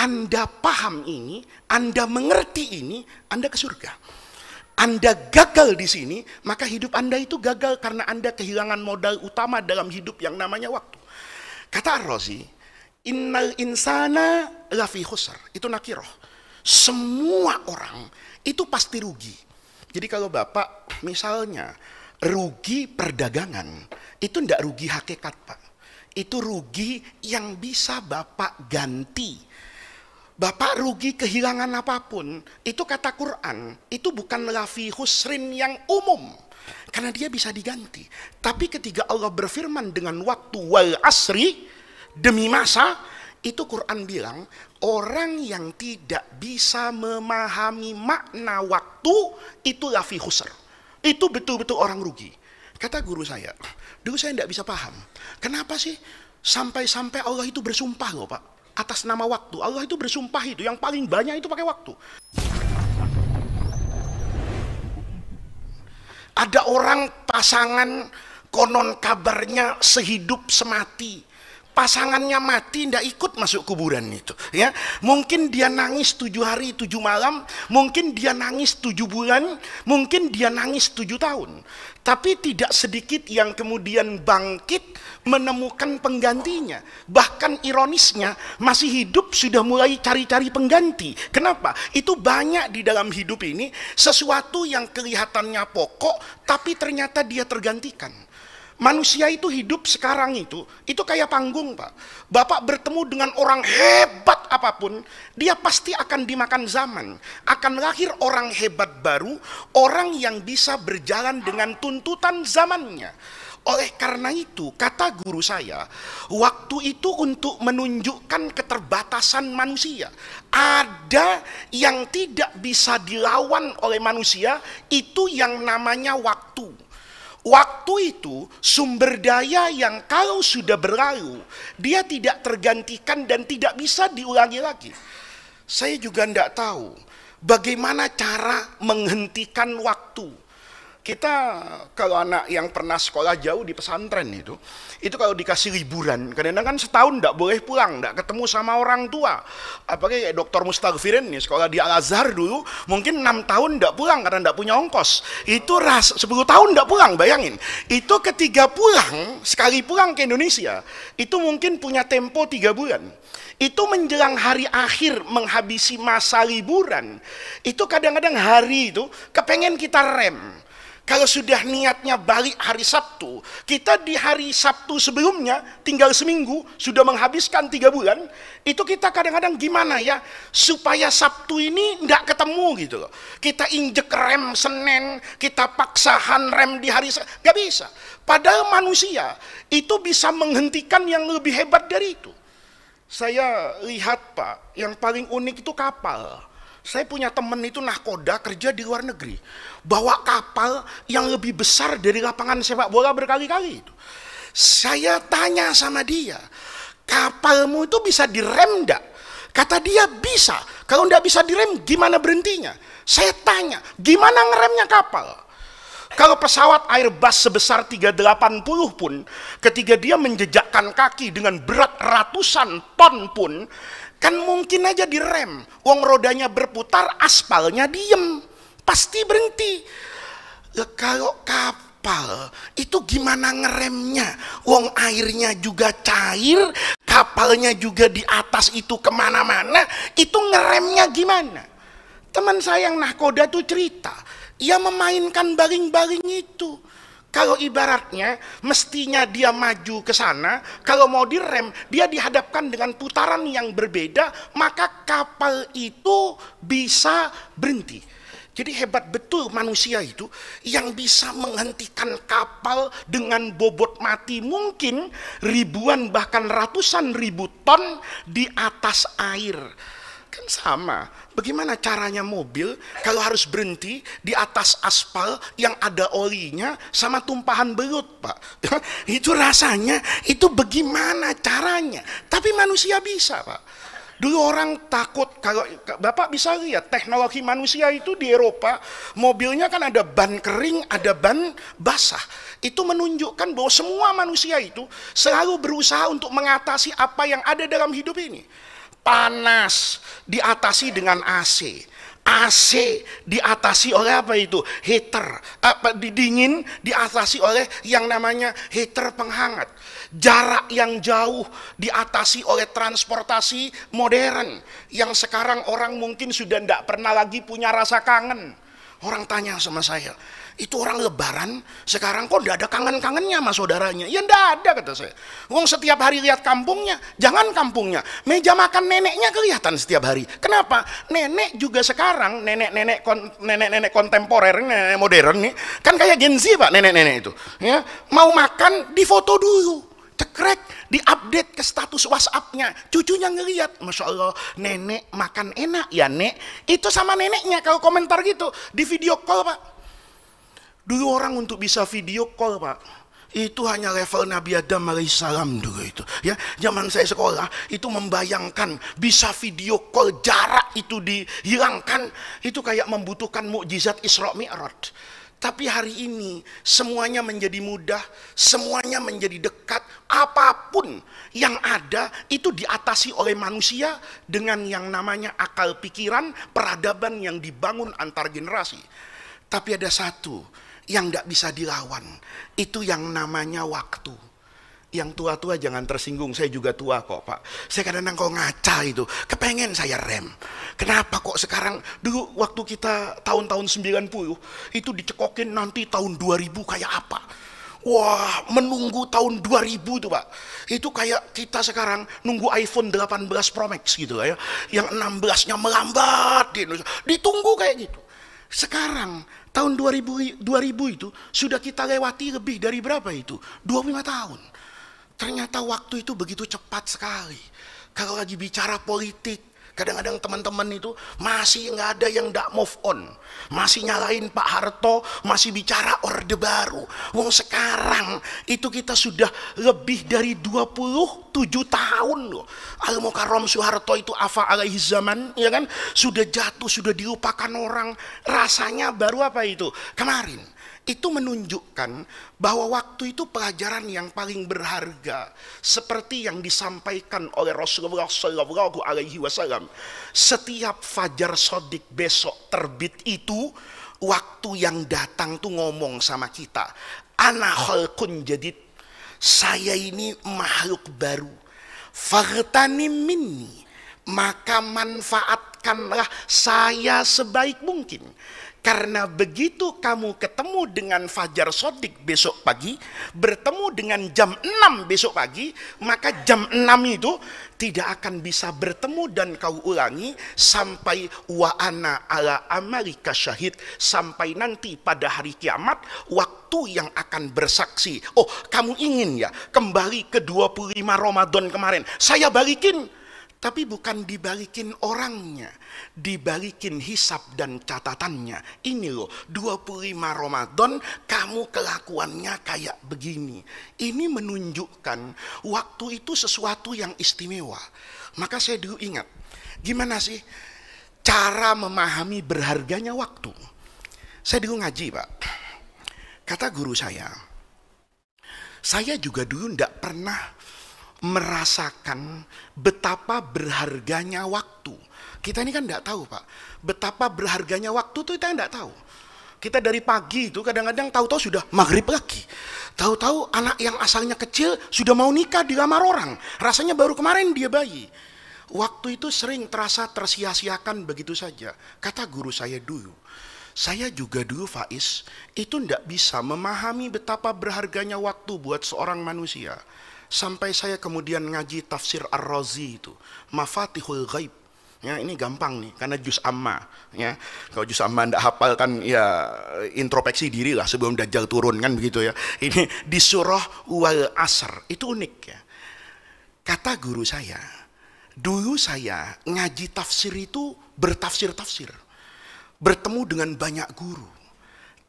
Anda paham ini, Anda mengerti ini, Anda ke surga. Anda gagal di sini, maka hidup Anda itu gagal karena Anda kehilangan modal utama dalam hidup yang namanya waktu. Kata Ar-Razi, innal insana lafi khusr. Itu nakiroh. Semua orang itu pasti rugi. Jadi kalau Bapak misalnya rugi perdagangan, itu tidak rugi hakikat, Pak. Itu rugi yang bisa Bapak ganti. Bapak rugi kehilangan apapun, itu kata Quran, itu bukan lafi husrin yang umum. Karena dia bisa diganti. Tapi ketika Allah berfirman dengan waktu wal asri, demi masa, itu Quran bilang, orang yang tidak bisa memahami makna waktu, itu lafi husr. Itu betul-betul orang rugi. Kata guru saya, dulu saya tidak bisa paham. Kenapa sih sampai-sampai Allah itu bersumpah loh Pak, atas nama waktu. Allah itu bersumpah itu, yang paling banyak itu pakai waktu. Ada orang pasangan konon kabarnya sehidup semati. Pasangannya mati, tidak ikut masuk kuburan itu. Ya, mungkin dia nangis 7 hari 7 malam, mungkin dia nangis 7 bulan, mungkin dia nangis 7 tahun. Tapi tidak sedikit yang kemudian bangkit menemukan penggantinya. Bahkan ironisnya masih hidup sudah mulai cari-cari pengganti. Kenapa? Itu banyak di dalam hidup ini sesuatu yang kelihatannya pokok, tapi ternyata dia tergantikan. Manusia itu hidup sekarang itu kayak panggung Pak. Bapak bertemu dengan orang hebat apapun, dia pasti akan dimakan zaman. Akan lahir orang hebat baru, orang yang bisa berjalan dengan tuntutan zamannya. Oleh karena itu, kata guru saya, waktu itu untuk menunjukkan keterbatasan manusia. Ada yang tidak bisa dilawan oleh manusia, itu yang namanya waktu. Waktu itu sumber daya yang kalau sudah berlalu, dia tidak tergantikan dan tidak bisa diulangi lagi. Saya juga tidak tahu bagaimana cara menghentikan waktu. Kita kalau anak yang pernah sekolah jauh di pesantren itu kalau dikasih liburan, kadang-kadang kan setahun tidak boleh pulang, tidak ketemu sama orang tua. Apalagi kayak Dr. Mustaghfirin nih, sekolah di Al-Azhar dulu, mungkin 6 tahun tidak pulang karena tidak punya ongkos. Itu 10 tahun tidak pulang, bayangin. Itu ketika pulang, sekali pulang ke Indonesia, itu mungkin punya tempo 3 bulan. Itu menjelang hari akhir menghabisi masa liburan, itu kadang-kadang hari itu kepengen kita rem. Kalau sudah niatnya balik hari Sabtu, kita di hari Sabtu sebelumnya tinggal seminggu sudah menghabiskan 3 bulan, itu kita kadang-kadang gimana ya supaya Sabtu ini tidak ketemu gitu loh. Kita injek rem Senin, kita paksahan rem di hari Sabtu, gak bisa. Padahal manusia itu bisa menghentikan yang lebih hebat dari itu. Saya lihat Pak, yang paling unik itu kapal. Saya punya teman itu nahkoda kerja di luar negeri, bawa kapal yang lebih besar dari lapangan sepak bola berkali-kali itu. Saya tanya sama dia, kapalmu itu bisa direm enggak? Kata dia bisa. Kalau enggak bisa direm, gimana berhentinya? Saya tanya, gimana ngeremnya kapal? Kalau pesawat Airbus sebesar 380 pun, ketika dia menjejakkan kaki dengan berat ratusan ton pun, kan mungkin aja direm. Wong rodanya berputar, aspalnya diem, pasti berhenti. Kalau kapal itu gimana ngeremnya? Wong airnya juga cair, kapalnya juga di atas itu kemana-mana, itu ngeremnya gimana? Teman saya yang nahkoda tuh cerita, ia memainkan baling-baling itu. Kalau ibaratnya mestinya dia maju ke sana, kalau mau direm, dia dihadapkan dengan putaran yang berbeda, maka kapal itu bisa berhenti. Jadi hebat betul manusia itu yang bisa menghentikan kapal dengan bobot mati mungkin ribuan bahkan ratusan ribu ton di atas air. Kan sama, bagaimana caranya mobil kalau harus berhenti di atas aspal yang ada olinya sama tumpahan belut Pak. Itu rasanya, itu bagaimana caranya. Tapi manusia bisa Pak. Dulu orang takut, kalau Bapak bisa lihat teknologi manusia itu di Eropa, mobilnya kan ada ban kering, ada ban basah. Itu menunjukkan bahwa semua manusia itu selalu berusaha untuk mengatasi apa yang ada dalam hidup ini. panas diatasi dengan AC. AC diatasi oleh apa itu? Heater. Dingin diatasi oleh yang namanya heater penghangat. Jarak yang jauh diatasi oleh transportasi modern. Yang sekarang orang mungkin sudah tidak pernah lagi punya rasa kangen. Orang tanya sama saya, itu orang lebaran sekarang kok tidak ada kangen-kangennya sama saudaranya? Ya tidak ada, kata saya. Wong setiap hari lihat kampungnya, jangan kampungnya, meja makan neneknya kelihatan setiap hari. Kenapa? Nenek juga sekarang, nenek-nenek kontemporer, nenek modern nih, kan kayak Gen Z Pak, nenek-nenek itu. Ya, mau makan difoto dulu, cekrek, diupdate ke status WhatsApp-nya. Cucunya ngeliat, Masya Allah, nenek makan enak ya nek. Itu sama neneknya kalau komentar gitu di video call Pak. Dulu orang untuk bisa video call Pak, itu hanya level Nabi Adam alaihissalam dulu itu. Ya, zaman saya sekolah itu membayangkan bisa video call, jarak itu dihilangkan, itu kayak membutuhkan mukjizat Isra Mi'raj. Tapi hari ini semuanya menjadi mudah, semuanya menjadi dekat. Apapun yang ada itu diatasi oleh manusia dengan yang namanya akal pikiran, peradaban yang dibangun antar generasi. Tapi ada satu yang tidak bisa dilawan, itu yang namanya waktu. Yang tua-tua jangan tersinggung, saya juga tua kok Pak. Saya kadang-kadang kok ngaca itu, kepengen saya rem. Kenapa kok sekarang, dulu waktu kita tahun-tahun 90, itu dicekokin nanti tahun 2000 kayak apa. Wah, menunggu tahun 2000 tuh Pak. Itu kayak kita sekarang nunggu iPhone 18 Pro Max gitu ya. Yang 16-nya melambat di Indonesia. Ditunggu kayak gitu. Sekarang tahun 2000 itu sudah kita lewati lebih dari berapa itu? 25 tahun. Ternyata waktu itu begitu cepat sekali. Kalau lagi bicara politik, kadang-kadang teman-teman itu masih nggak ada yang nggak move on. Masih nyalain Pak Harto, masih bicara Orde Baru. Wong sekarang itu kita sudah lebih dari 27 tahun loh. Al-Mukarram Soeharto itu afa alaihi zaman, ya kan? Sudah jatuh, sudah dilupakan orang. Rasanya baru apa itu? Kemarin. Itu menunjukkan bahwa waktu itu pelajaran yang paling berharga, seperti yang disampaikan oleh Rasulullah Shallallahu Alaihi Wasallam. Setiap fajar sodik besok terbit itu, waktu yang datang tuh ngomong sama kita, ana khalqun jadid, saya ini makhluk baru, faghtanim minni, maka manfaatkanlah saya sebaik mungkin. Karena begitu kamu ketemu dengan fajar sodik besok pagi, bertemu dengan jam 6 besok pagi, maka jam 6 itu tidak akan bisa bertemu dan kau ulangi sampai wa ana ala amalika syahid, sampai nanti pada hari kiamat waktu yang akan bersaksi. Oh, kamu ingin ya kembali ke 25 Ramadan kemarin, saya balikin. Tapi bukan dibalikin orangnya, dibalikin hisab dan catatannya. Ini loh, 25 Ramadan kamu kelakuannya kayak begini. Ini menunjukkan waktu itu sesuatu yang istimewa. Maka saya dulu ingat, gimana sih cara memahami berharganya waktu. Saya dulu ngaji Pak, kata guru saya juga dulu tidak pernah merasakan betapa berharganya waktu. Kita ini kan tidak tahu Pak, betapa berharganya waktu itu kita tidak tahu. Kita dari pagi itu kadang-kadang tahu-tahu sudah maghrib lagi. Tahu-tahu anak yang asalnya kecil sudah mau nikah dilamar orang. Rasanya baru kemarin dia bayi. Waktu itu sering terasa tersia-siakan begitu saja. Kata guru saya dulu, saya juga dulu Faiz, itu tidak bisa memahami betapa berharganya waktu buat seorang manusia. Sampai saya kemudian ngaji tafsir Ar-Razi itu, Mafatihul Ghaib. Ya, ini gampang nih, karena juz amma. Ya, kalau juz amma ndak hafal kan ya introspeksi diri lah sebelum Dajjal turun kan begitu ya. Ini di surah Wal Asr, itu unik ya. Kata guru saya, dulu saya ngaji tafsir itu bertafsir-tafsir, bertemu dengan banyak guru.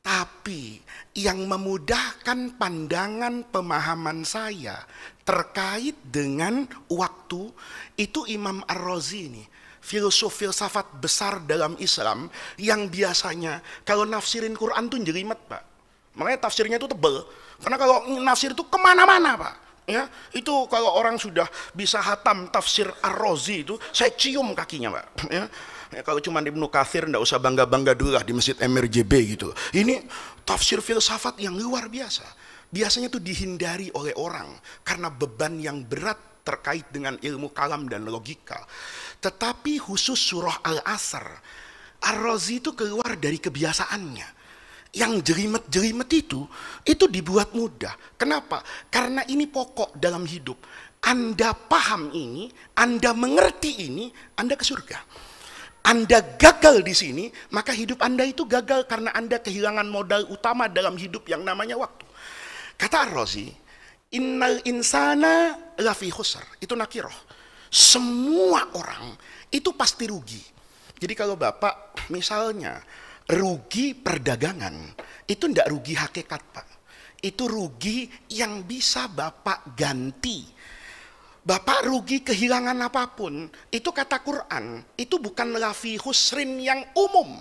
Tapi yang memudahkan pandangan pemahaman saya terkait dengan waktu itu Imam Ar-Razi nih, filsuf filsafat besar dalam Islam yang biasanya kalau nafsirin Quran tuh jelimet Pak. Makanya tafsirnya itu tebel. Karena kalau nafsir itu kemana-mana Pak. Ya, itu kalau orang sudah bisa hatam tafsir Ar-Razi itu, saya cium kakinya, Pak. Ya. Ya, kalau cuma Ibnu Katsir ndak usah bangga-bangga dulu lah di Masjid MRJB gitu. Ini tafsir filsafat yang luar biasa. Biasanya itu dihindari oleh orang karena beban yang berat terkait dengan ilmu kalam dan logika. Tetapi khusus surah Al-Asr, Ar-Razi itu keluar dari kebiasaannya. Yang jelimet-jelimet itu dibuat mudah. Kenapa? Karena ini pokok dalam hidup. Anda paham ini, Anda mengerti ini, Anda ke surga. Anda gagal di sini, maka hidup Anda itu gagal karena Anda kehilangan modal utama dalam hidup yang namanya waktu. Kata Ar-Razi, innal insana lafi khusr. Itu nakiroh. Semua orang itu pasti rugi. Jadi kalau Bapak misalnya rugi perdagangan, itu ndak rugi hakikat, Pak. Itu rugi yang bisa Bapak ganti. Bapak rugi kehilangan apapun, itu kata Quran, itu bukan lafi husrin yang umum.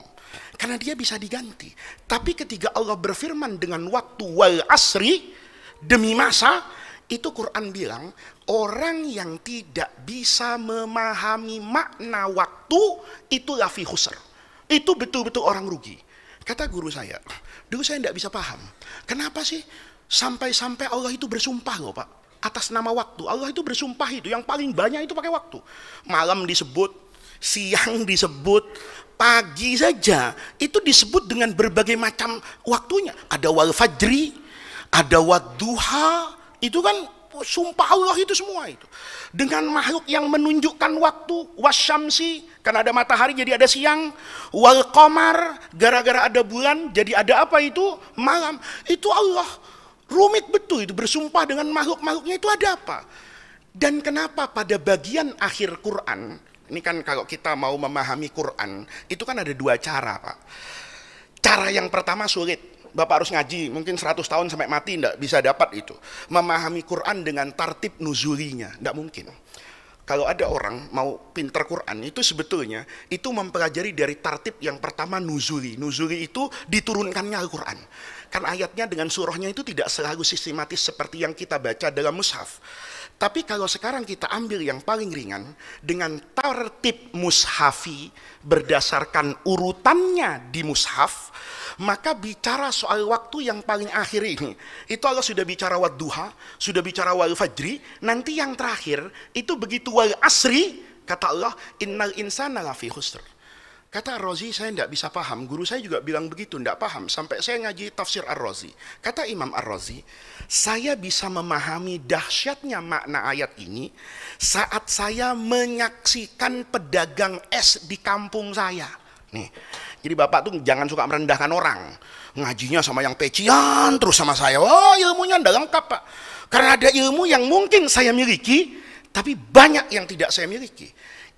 Karena dia bisa diganti. Tapi ketika Allah berfirman dengan waktu wal asri, demi masa, itu Quran bilang, orang yang tidak bisa memahami makna waktu, itu lafi husr. Itu betul-betul orang rugi. Kata guru saya, dulu saya tidak bisa paham. Kenapa sih sampai-sampai Allah itu bersumpah loh, Pak, atas nama waktu. Allah itu bersumpah itu, yang paling banyak itu pakai waktu. Malam disebut, siang disebut, pagi saja itu disebut dengan berbagai macam waktunya. Ada wal fajri, ada wadduha, itu kan sumpah Allah itu semua itu. Dengan makhluk yang menunjukkan waktu, wasyamsi, karena ada matahari jadi ada siang, wal qamar, gara-gara ada bulan jadi ada apa itu? Malam. Itu Allah. Rumit betul itu, bersumpah dengan makhluk-makhluknya itu ada apa? Dan kenapa pada bagian akhir Quran, ini kan kalau kita mau memahami Quran, itu kan ada dua cara, Pak. Cara yang pertama sulit. Bapak harus ngaji, mungkin 100 tahun sampai mati tidak bisa dapat itu. Memahami Quran dengan tartib nuzulinya, tidak mungkin. Kalau ada orang mau pinter Quran, itu sebetulnya itu mempelajari dari tartib yang pertama nuzuli. Nuzuli itu diturunkannya Al-Quran. Kan ayatnya dengan surahnya itu tidak selalu sistematis seperti yang kita baca dalam mushaf. Tapi kalau sekarang kita ambil yang paling ringan, dengan tartib mushafi berdasarkan urutannya di mushaf, maka bicara soal waktu yang paling akhir ini, itu Allah sudah bicara wadduha, sudah bicara wal fajri, nanti yang terakhir itu begitu wal asri, kata Allah, innal insana lafi khusr. Kata Ar-Razi, saya tidak bisa paham, guru saya juga bilang begitu, tidak paham, sampai saya ngaji tafsir Ar-Razi. Kata Imam Ar-Razi, saya bisa memahami dahsyatnya makna ayat ini saat saya menyaksikan pedagang es di kampung saya. Nih, jadi Bapak tuh jangan suka merendahkan orang. Ngajinya sama yang pecian terus sama saya. Oh, ilmunya ndak lengkap, Pak. Karena ada ilmu yang mungkin saya miliki, tapi banyak yang tidak saya miliki.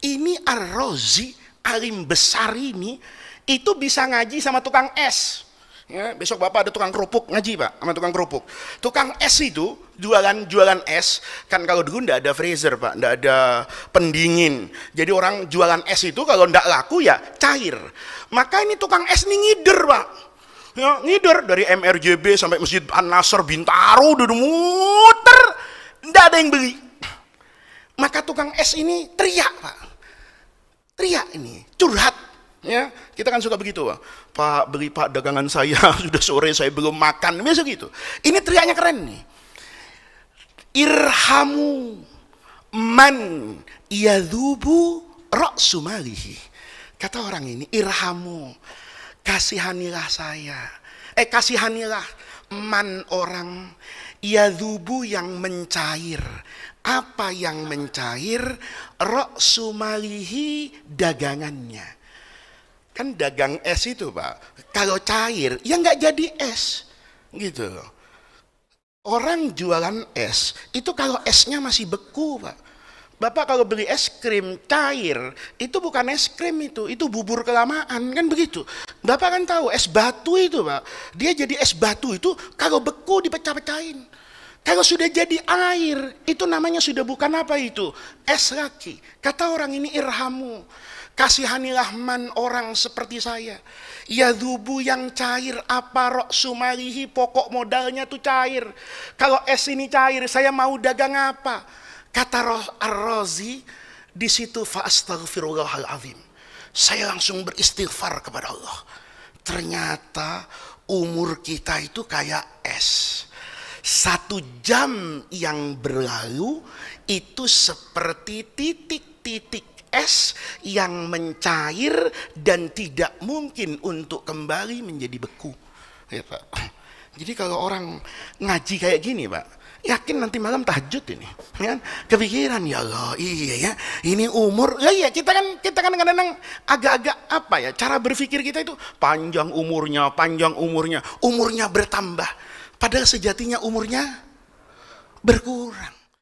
Ini Ar-Razi, alim besar ini, itu bisa ngaji sama tukang es. Ya, besok Bapak ada tukang kerupuk ngaji, Pak, sama tukang kerupuk. Tukang es itu jualan es, kan kalau dulu ndak ada freezer, Pak, ndak ada pendingin. Jadi orang jualan es itu kalau ndak laku ya cair. Maka ini tukang es ini ngider, Pak. Ya, ngider dari MRJB sampai Masjid An-Nasr Bintaro udah muter, ndak ada yang beli. Maka tukang es ini teriak, Pak. Teriak ini, curhat. Ya, kita kan suka begitu, Pak, beli Pak dagangan saya, sudah sore saya belum makan, biasa gitu. Ini teriaknya keren nih. Irhamu man yadhubu ra'su malihi. Kata orang ini, irhamu, kasihanilah saya. Kasihanilah man orang yadhubu yang mencair. Apa yang mencair? Ra'su malihi, dagangannya. Kan dagang es itu, Pak, kalau cair ya nggak jadi es gitu loh. Orang jualan es itu kalau esnya masih beku, Pak. Bapak kalau beli es krim cair itu bukan es krim, itu bubur kelamaan, kan begitu. Bapak kan tahu es batu itu, Pak, dia jadi es batu itu kalau beku dipecah-pecahin. Kalau sudah jadi air itu namanya sudah bukan apa itu, es lagi. Kata orang ini, irhamu, Kasihanilah man orang seperti saya. Yadhubu yang cair, apa rok sumarihi, pokok modalnya tuh cair. Kalau es ini cair, saya mau dagang apa? Kata Ar-Razi di situ, fa astaghfirullahal azim. Saya langsung beristighfar kepada Allah. Ternyata umur kita itu kayak es. 1 jam yang berlalu itu seperti titik-titik es yang mencair dan tidak mungkin untuk kembali menjadi beku. Ya, Pak. Jadi kalau orang ngaji kayak gini, Pak, yakin nanti malam tahajud ini, ya? Kepikiran, ya Allah, iya ya, ini umur, iya kita kan kadang-kadang agak-agak apa ya, cara berpikir kita itu panjang umurnya bertambah, padahal sejatinya umurnya berkurang.